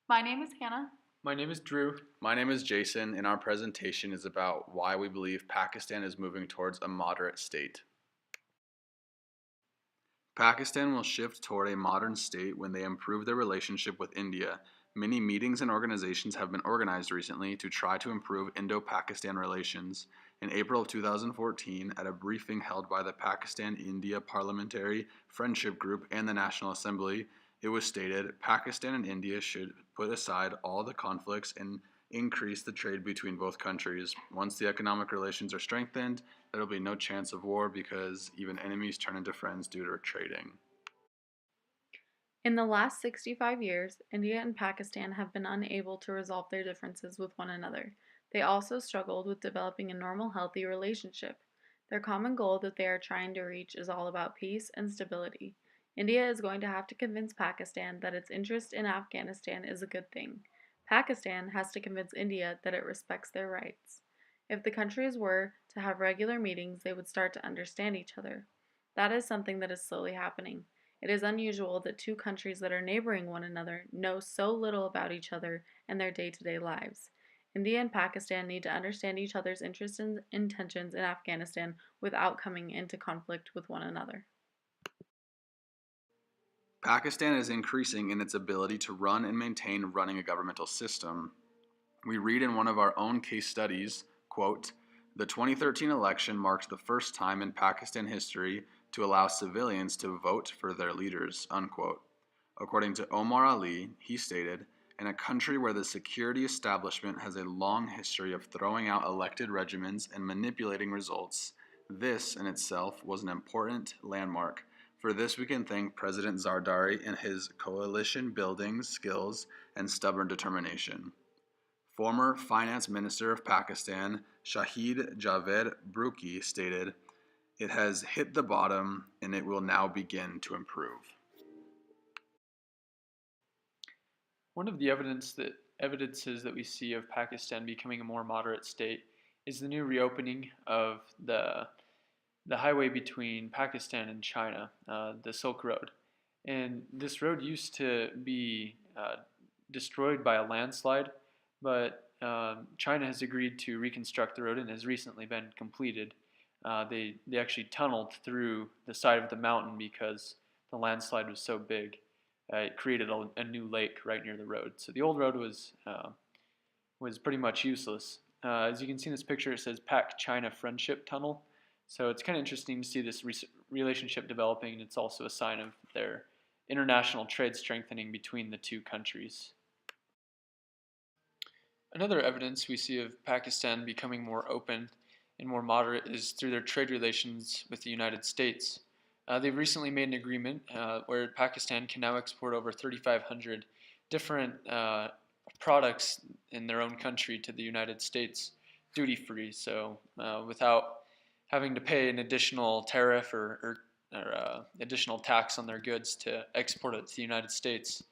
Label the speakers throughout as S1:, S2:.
S1: My name is Hannah.
S2: My name is Drew.
S3: My name is Jason, and our presentation is about why we believe Pakistan is moving towards a moderate state. Pakistan will shift toward a modern state when they improve their relationship with India. Many meetings and organizations have been organized recently to try to improve Indo-Pakistan relations. In April of 2014, at a briefing held by the Pakistan-India Parliamentary Friendship Group and the National Assembly, it was stated Pakistan and India should put aside all the conflicts and increase the trade between both countries. Once the economic relations are strengthened, there will be no chance of war because even enemies turn into friends due to trading.
S1: In the last 65 years, India and Pakistan have been unable to resolve their differences with one another. They also struggled with developing a normal, healthy relationship. Their common goal that they are trying to reach is all about peace and stability. India is going to have to convince Pakistan that its interest in Afghanistan is a good thing. Pakistan has to convince India that it respects their rights. If the countries were to have regular meetings, they would start to understand each other. That is something that is slowly happening. It is unusual that two countries that are neighboring one another know so little about each other and their day to day lives. India and Pakistan need to understand each other's interests and intentions in Afghanistan without coming into conflict with one another.
S3: Pakistan is increasing in its ability to run and maintain running a governmental system. We read in one of our own case studies, quote, "The 2013 election marked the first time in Pakistan history to allow civilians to vote for their leaders," unquote. According to Omar Ali, he stated, "In a country where the security establishment has a long history of throwing out elected regiments and manipulating results, this in itself was an important landmark. For this we can thank President Zardari and his coalition building skills and stubborn determination." Former Finance Minister of Pakistan, Shahid Javed Brooki, stated, "It has hit the bottom and it will now begin to improve."
S2: One of the evidences that we see of Pakistan becoming a more moderate state is the new reopening of the highway between Pakistan and China, the Silk Road. And this road used to be destroyed by a landslide, but China has agreed to reconstruct the road and has recently been completed. They actually tunneled through the side of the mountain because the landslide was so big. It created a new lake right near the road. So the old road was pretty much useless. As you can see in this picture, it says Pak-China Friendship Tunnel. So it's kind of interesting to see this relationship developing, and it's also a sign of their international trade strengthening between the two countries. Another evidence we see of Pakistan becoming more open and more moderate is through their trade relations with the United States. They've recently made an agreement where Pakistan can now export over 3,500 different products in their own country to the United States duty-free, so without having to pay an additional tariff or additional tax on their goods to export it to the United States.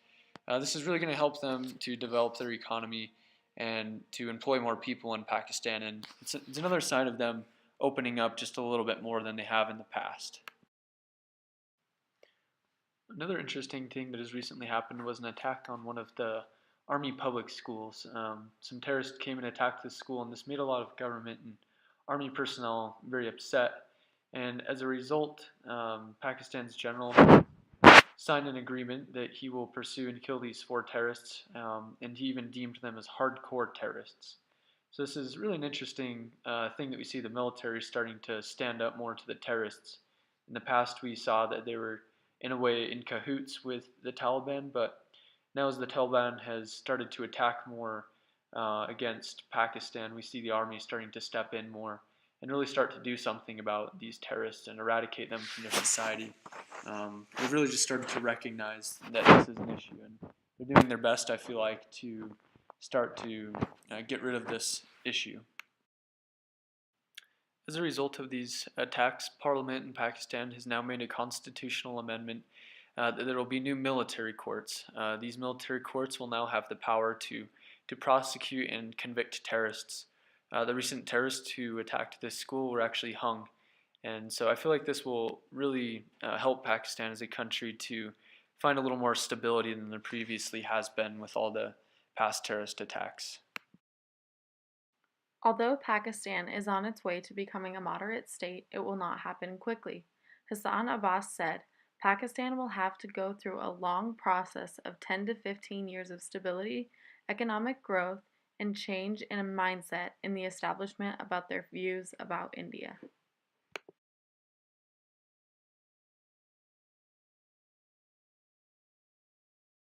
S2: This is really going to help them to develop their economy and to employ more people in Pakistan, and it's another sign of them opening up just a little bit more than they have in the past. Another interesting thing that has recently happened was an attack on one of the Army public schools. Some terrorists came and attacked this school, and this made a lot of government and Army personnel very upset. And as a result, Pakistan's general signed an agreement that he will pursue and kill these four terrorists, and he even deemed them as hardcore terrorists. So this is really an interesting thing that we see the military starting to stand up more to the terrorists. In the past, we saw that they were, in a way, in cahoots with the Taliban, but now as the Taliban has started to attack more against Pakistan, we see the army starting to step in more and really start to do something about these terrorists and eradicate them from their society. They've really just started to recognize that this is an issue, and they're doing their best, I feel like, to start to get rid of this issue. As a result of these attacks, Parliament in Pakistan has now made a constitutional amendment that there will be new military courts. These military courts will now have the power to prosecute and convict terrorists. The recent terrorists who attacked this school were actually hung. And so I feel like this will really help Pakistan as a country to find a little more stability than there previously has been with all the past terrorist attacks.
S1: Although Pakistan is on its way to becoming a moderate state, it will not happen quickly. Hassan Abbas said, Pakistan will have to go through a long process of 10 to 15 years of stability, economic growth, and change in a mindset in the establishment about their views about India.